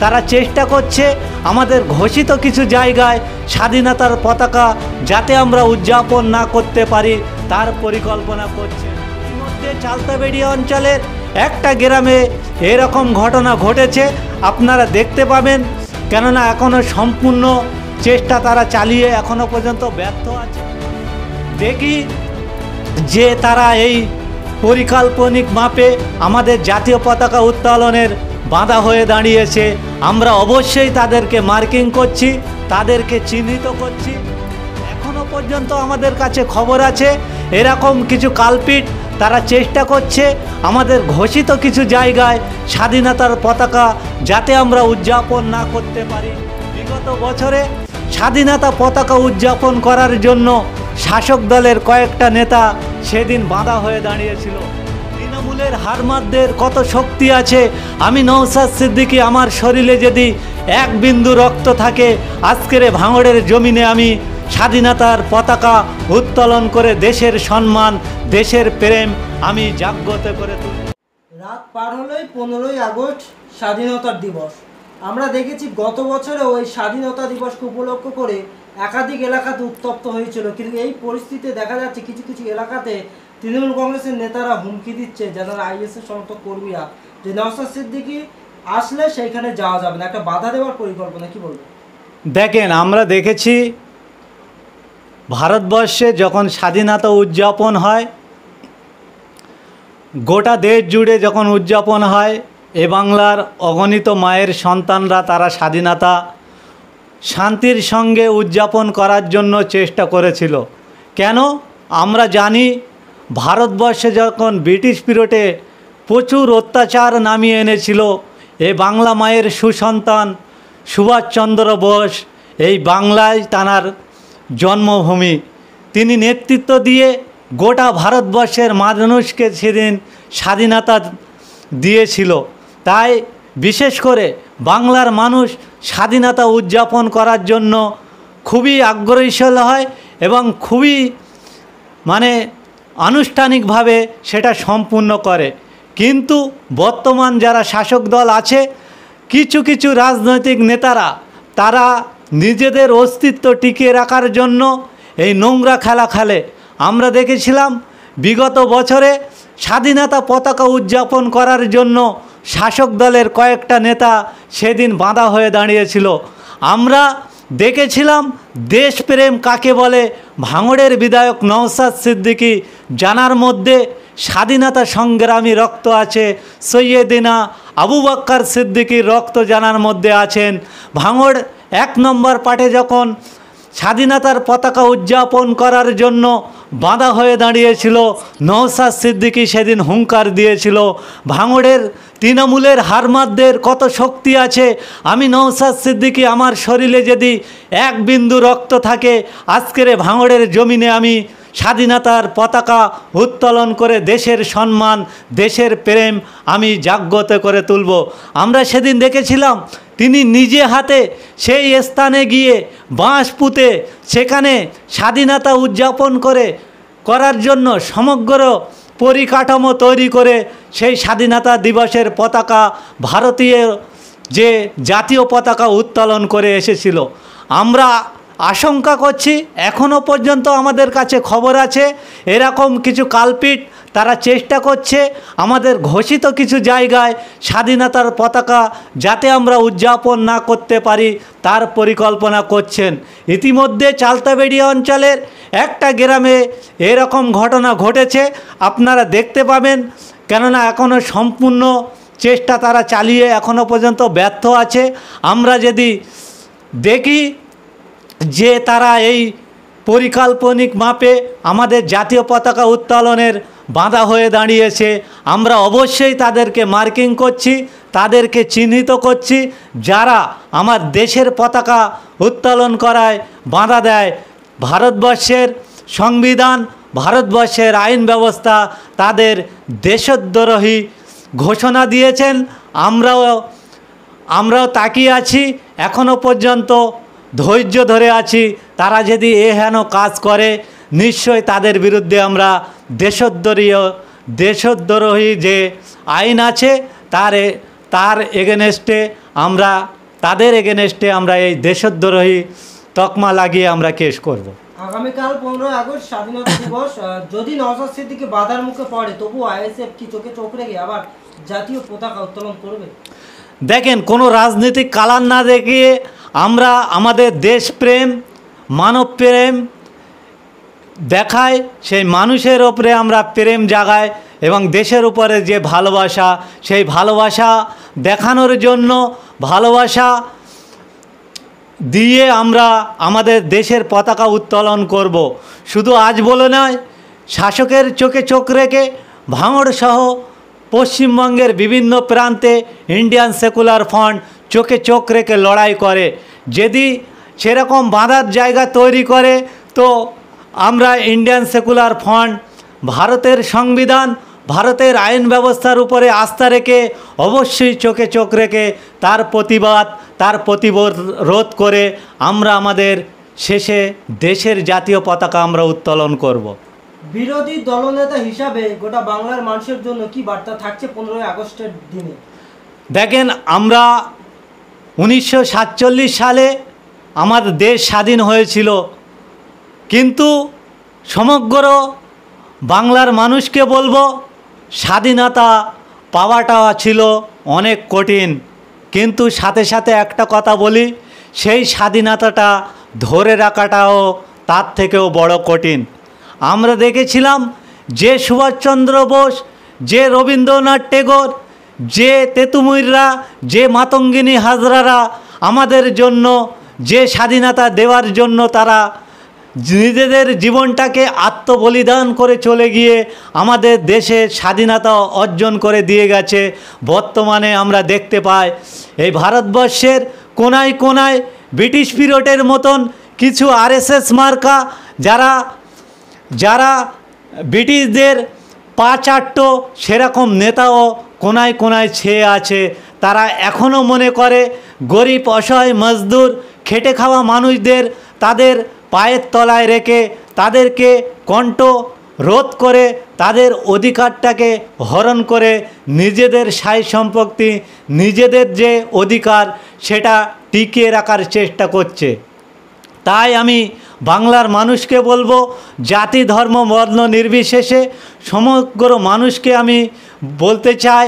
তারা চেষ্টা করছে আমাদের ঘোষিত কিছু জায়গায় স্বাধীনতার পতাকা যাতে আমরা উদযাপন না করতে পারি তার পরিকল্পনা করছে। ইতিমধ্যে চালতাবেড়িয়া অঞ্চলের একটা গ্রামে এরকম ঘটনা ঘটেছে, আপনারা দেখতে পাবেন। কেননা এখনও সম্পূর্ণ চেষ্টা তারা চালিয়ে এখনও পর্যন্ত ব্যর্থ আছে। দেখি যে তারা এই পরিকল্পনিক মাপে আমাদের জাতীয় পতাকা উত্তোলনের বাধা হয়ে দাঁড়িয়েছে। আমরা অবশ্যই তাদেরকে মার্কিং করছি, তাদেরকে চিহ্নিত করছি। এখনও পর্যন্ত আমাদের কাছে খবর আছে এরকম কিছু কালপিট তারা চেষ্টা করছে আমাদের ঘোষিত কিছু জায়গায় স্বাধীনতার পতাকা যাতে আমরা উদযাপন না করতে পারি। বিগত বছরে স্বাধীনতা পতাকা উদযাপন করার জন্য শাসক দলের কয়েকটা নেতা সেদিন বাধা হয়ে দাঁড়িয়েছিল। তৃণমূলের হারমাতদের কত শক্তি আছে, আমি নওশাদ সিদ্দিকী আমার শরীরে যদি এক বিন্দু রক্ত থাকে আজকের ভাঙড়ের জমিনে আমি স্বাধীনতার পতাকা উত্তোলন করে দেশের সম্মান দেশের প্রেম আমি জাগ্রত করে তুলব। রাত পার হলেই 15ই আগস্ট স্বাধীনতার দিবস। আমরা দেখেছি গত বছরে ওই স্বাধীনতা দিবসকে উপলক্ষ করে একাধিক এলাকাতে উত্তপ্ত হয়েছিল, কিন্তু এই পরিস্থিতিতে দেখা যাচ্ছে কিছু কিছু এলাকাতে তৃণমূল কংগ্রেসের নেতারা হুমকি দিচ্ছে যারা আইএসএর সমর্থক কর্মীরা যে নওশাদ সিদ্দিকী আসলে সেইখানে যাওয়া যাবে না, একটা বাধা দেওয়ার পরিকল্পনা। কি বলবো? দেখেন, আমরা দেখেছি ভারতবর্ষে যখন স্বাধীনতা উদযাপন হয়, গোটা দেশ জুড়ে যখন উদযাপন হয়, এ বাংলার অগণিত মায়ের সন্তানরা তারা স্বাধীনতা শান্তির সঙ্গে উদযাপন করার জন্য চেষ্টা করেছিল। কেন? আমরা জানি ভারতবর্ষে যখন ব্রিটিশ পিরিয়ডে প্রচুর অত্যাচার নামিয়ে এনেছিল, এ বাংলা মায়ের সুসন্তান সুভাষচন্দ্র বোস এই বাংলায় তাঁর জন্মভূমি, তিনি নেতৃত্ব দিয়ে গোটা ভারতবর্ষের মানুষকে সেদিন স্বাধীনতা দিয়েছিল। তাই বিশেষ করে বাংলার মানুষ স্বাধীনতা উদযাপন করার জন্য খুবই আগ্রহীশীল হয় এবং খুবই আনুষ্ঠানিকভাবে সেটা সম্পূর্ণ করে। কিন্তু বর্তমান যারা শাসক দল আছে, কিছু কিছু রাজনৈতিক নেতারা তারা নিজেদের অস্তিত্ব টিকিয়ে রাখার জন্য এই নোংরা খেলা খেলে। আমরা দেখেছিলাম বিগত বছরে স্বাধীনতা পতাকা উদযাপন করার জন্য শাসক দলের কয়েকটা নেতা সেদিন বাধা হয়ে দাঁড়িয়েছিল। আমরা দেখেছিলাম দেশপ্রেম কাকে বলে ভাঙড়ের বিধায়ক নওশাদ সিদ্দিকী জানার মধ্যে স্বাধীনতা সংগ্রামী রক্ত আছে, সৈয়দিনা আবু বক্কর সিদ্দিকীর রক্ত জানার মধ্যে আছেন। ভাঙড় 1 নম্বর পার্টে যখন স্বাধীনতার পতাকা উদযাপন করার জন্য বাধা হয়ে দাঁড়িয়েছিল, নওশাদ সিদ্দিকী সেদিন হুঙ্কার দিয়েছিল ভাঙড়ের তৃণমূলের হারমাতদের কত শক্তি আছে, আমি নওশাদ সিদ্দিকী আমার শরীরে যদি এক বিন্দু রক্ত থাকে আজকের ভাঙড়ের জমিনে আমি স্বাধীনতার পতাকা উত্তোলন করে দেশের সম্মান দেশের প্রেম আমি জাগ্রত করে তুলব। আমরা সেদিন দেখেছিলাম তিনি নিজে হাতে সেই স্থানে গিয়ে বাঁশ পুঁতে সেখানে স্বাধীনতা উদযাপন করার জন্য সমগ্র পরিকাঠামো তৈরি করে সেই স্বাধীনতা দিবসের পতাকা ভারতীয় যে জাতীয় পতাকা উত্তোলন করে এসেছিল। আমরা আশঙ্কা করছি, এখনও পর্যন্ত আমাদের কাছে খবর আছে এরকম কিছু কালপিট তারা চেষ্টা করছে আমাদের ঘোষিত কিছু জায়গায় স্বাধীনতার পতাকা যাতে আমরা উদযাপন না করতে পারি তার পরিকল্পনা করছেন। ইতিমধ্যে চালতাবেড়িয়া অঞ্চলের একটা গ্রামে এরকম ঘটনা ঘটেছে, আপনারা দেখতে পাবেন। কেননা এখনও সম্পূর্ণ চেষ্টা তারা চালিয়ে এখনও পর্যন্ত ব্যর্থ আছে। আমরা যদি দেখি যে তারা এই পরিকল্পনিক মাপে আমাদের জাতীয় পতাকা উত্তোলনের বাধা হয়ে দাঁড়িয়েছে, আমরা অবশ্যই তাদেরকে মার্কিং করছি, তাদেরকে চিহ্নিত করছি যারা আমার দেশের পতাকা উত্তোলন করায় বাধা দেয়। ভারতবর্ষের সংবিধান, ভারতবর্ষের আইন ব্যবস্থা তাদের দেশদ্রোহী ঘোষণা দিয়েছেন। আমরাও তাকিয়ে আছি, এখনও পর্যন্ত ধৈর্য ধরে আছি। তারা যদি হেন কাজ করে নিশ্চয় তাদের বিরুদ্ধে আমরা দেশদ্রোহী যে আইন আছে তার এগেনস্টে আমরা তাদের এগেনস্টে আমরা এই দেশদ্রোহী তকমা লাগিয়ে আমরা কেস করব। আগামীকাল 15ই আগস্ট স্বাধীনতা দিবস, যদি নওশাদ সিদ্দিকী বাধার মুখে পড়ে তবু আইএসএফ কি চোখে চোখ রেখে আবার জাতীয় পতাকা উত্তোলন করবে? দেখেন, কোনো রাজনৈতিক কালার না দেখিয়ে আমরা আমাদের দেশপ্রেম, মানবপ্রেম দেখায়, সেই মানুষের ওপরে আমরা প্রেম জাগাই এবং দেশের উপরে যে ভালোবাসা, সেই ভালোবাসা দেখানোর জন্য, ভালোবাসা দিয়ে আমরা আমাদের দেশের পতাকা উত্তোলন করব। শুধু আজ বলে নয়, শাসকের চোখে চোখ রেখে ভাঙড়সহ পশ্চিমবঙ্গের বিভিন্ন প্রান্তে ইন্ডিয়ান সেকুলার ফ্রন্ট চোখে চোখ রেখে লড়াই করে। যদি সেরকম বাঁধার জায়গা তৈরি করে তো আমরা ইন্ডিয়ান সেকুলার ফ্রন্ট ভারতের সংবিধান, ভারতের আইন ব্যবস্থার উপরে আস্থা রেখে অবশ্যই চোখে চোখ রেখে তার প্রতিবাদ, তার প্রতিরোধ করে আমরা আমাদের শেষে দেশের জাতীয় পতাকা আমরা উত্তোলন করব। বিরোধী দলনেতা হিসাবে গোটা বাংলার মানুষের জন্য কি বার্তা থাকছে 15ই আগস্টের দিনে? দেখেন, আমরা 1947 সালে আমাদের দেশ স্বাধীন হয়েছিল, কিন্তু সমগ্র বাংলার মানুষকে বলবো স্বাধীনতা পাওয়াটা ছিল অনেক কঠিন, কিন্তু সাথে সাথে একটা কথা বলি, সেই স্বাধীনতাটা ধরে রাখাটাও তার থেকেও বড় কঠিন। আমরা দেখেছিলাম যে সুভাষচন্দ্র বোস, যে রবীন্দ্রনাথ টেগোর, যে তেতুমিররা, যে মাতঙ্গিনী হাজরারা আমাদের জন্য যে স্বাধীনতা দেওয়ার জন্য তারা নিজেদের জীবনটাকে আত্মবলিদান করে চলে গিয়ে আমাদের দেশে স্বাধীনতা অর্জন করে দিয়ে গেছে। বর্তমানে আমরা দেখতে পাই এই ভারতবর্ষের কোনায় কোনায় ব্রিটিশ পিরিয়ডের মতন কিছু আরএসএস মার্কা যারা ব্রিটিশদের পা চাট্টো সেরকম নেতাও কোনায় কোনায় ছেয়ে আছে। তারা এখনও মনে করে গরিব, অসহায়, মজদুর, খেটে খাওয়া মানুষদের তাদের পায়ের তলায় রেখে তাদেরকে কণ্ঠ রোধ করে তাদের অধিকারটাকে হরণ করে নিজেদের সাই সম্পত্তি, নিজেদের যে অধিকার সেটা টিকিয়ে রাখার চেষ্টা করছে। তাই আমি বাংলার মানুষকে বলবো, জাতি, ধর্ম, বর্ণ নির্বিশেষে সমগ্র মানুষকে আমি বলতে চাই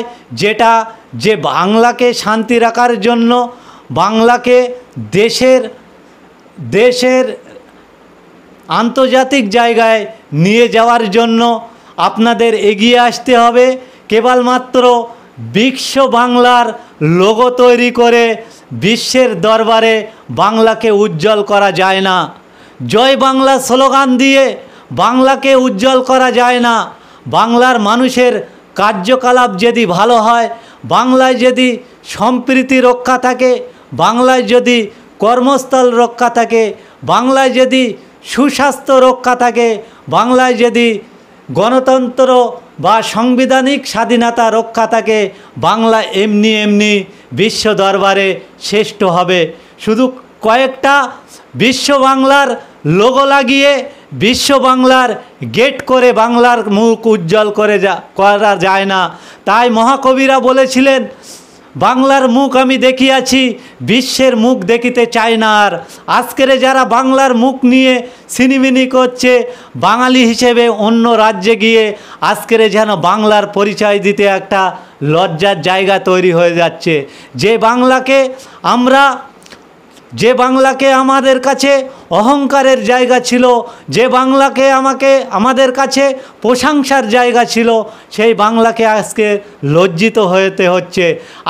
যে বাংলাকে শান্তি রাখার জন্য, বাংলাকে দেশের আন্তর্জাতিক জায়গায় নিয়ে যাওয়ার জন্য আপনাদের এগিয়ে আসতে হবে। কেবলমাত্র বিশ্ব বাংলার লোগো তৈরি করে বিশ্বের দরবারে বাংলাকে উজ্জ্বল করা যায় না। জয় বাংলা স্লোগান দিয়ে বাংলাকে উজ্জ্বল করা যায় না। বাংলার মানুষের কার্যকলাপ যদি ভালো হয়, বাংলায় যদি সম্প্রীতি রক্ষা থাকে, বাংলায় যদি কর্মস্থল রক্ষা থাকে, বাংলায় যদি সুস্বাস্থ্য রক্ষা থাকে, বাংলায় যদি গণতন্ত্র বা সাংবিধানিক স্বাধীনতা রক্ষা থাকে, বাংলা এমনি এমনি বিশ্ব দরবারে শ্রেষ্ঠ হবে। শুধু কয়েকটা বিশ্ব বাংলার লোগো লাগিয়ে বিশ্ব বাংলার গেট করে বাংলার মুখ উজ্জ্বল করা যায় না। তাই মহাকবিরা বলেছিলেন, বাংলার মুখ আমি দেখিয়াছি, বিশ্বের মুখ দেখিতে চাই না আর। আজকের যারা বাংলার মুখ নিয়ে সিনিমিনি করছে, বাঙালি হিসেবে অন্য রাজ্যে গিয়ে আজকের যেন বাংলার পরিচয় দিতে একটা লজ্জার জায়গা তৈরি হয়ে যাচ্ছে। যে বাংলাকে আমাদের কাছে অহংকারের জায়গা ছিল, যে বাংলাকে আমাদের কাছে প্রশংসার জায়গা ছিল, সেই বাংলাকে আজকে লজ্জিত হতে হচ্ছে।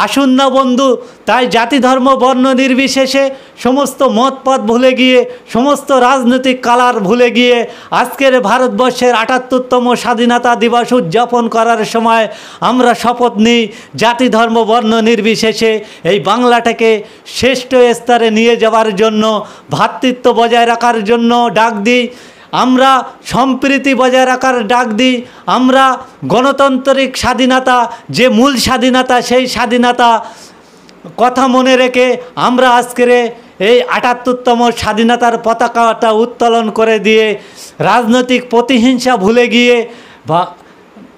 আসুন না বন্ধু, তাই জাতি, ধর্ম, বর্ণ নির্বিশেষে সমস্ত মতপথ ভুলে গিয়ে, সমস্ত রাজনৈতিক কালার ভুলে গিয়ে আজকের ভারতবর্ষের ৭৮তম স্বাধীনতা দিবস উদযাপন করার সময় আমরা শপথ নিই, জাতি, ধর্ম, বর্ণ নির্বিশেষে এই বাংলাটাকে শ্রেষ্ঠ স্তরে নিয়ে যাওয়ার জন্য, ভ্রাতৃত্ব বজায় রাখার জন্য ডাক দিই, আমরা সম্প্রীতি বজায় রাখার ডাক দিই, আমরা গণতান্ত্রিক স্বাধীনতা, যে মূল স্বাধীনতা, সেই স্বাধীনতা কথা মনে রেখে আমরা আজকের এই ৭৮তম স্বাধীনতার পতাকাটা উত্তোলন করে দিয়ে রাজনৈতিক প্রতিহিংসা ভুলে গিয়ে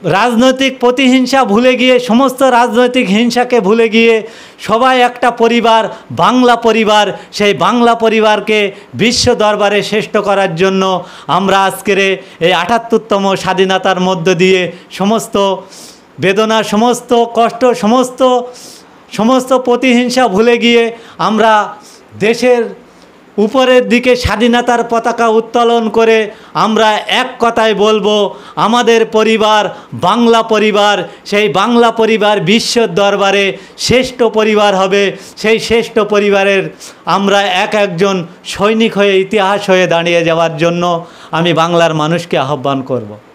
রাজনৈতিক প্রতিহিংসা ভুলে গিয়ে, সমস্ত রাজনৈতিক হিংসাকে ভুলে গিয়ে সবাই একটা পরিবার, বাংলা পরিবার, সেই বাংলা পরিবারকে বিশ্ব দরবারে শ্রেষ্ঠ করার জন্য আমরা আজকের এই ৭৮তম স্বাধীনতার মধ্য দিয়ে সমস্ত বেদনা, সমস্ত কষ্ট, সমস্ত প্রতিহিংসা ভুলে গিয়ে আমরা দেশের উপরের দিকে স্বাধীনতার পতাকা উত্তোলন করে আমরা এক কথায় বলবো, আমাদের পরিবার বাংলা পরিবার, সেই বাংলা পরিবার বিশ্বের দরবারে শ্রেষ্ঠ পরিবার হবে। সেই শ্রেষ্ঠ পরিবারের আমরা একজন সৈনিক হয়ে, ইতিহাস হয়ে দাঁড়িয়ে যাওয়ার জন্য আমি বাংলার মানুষকে আহ্বান করব।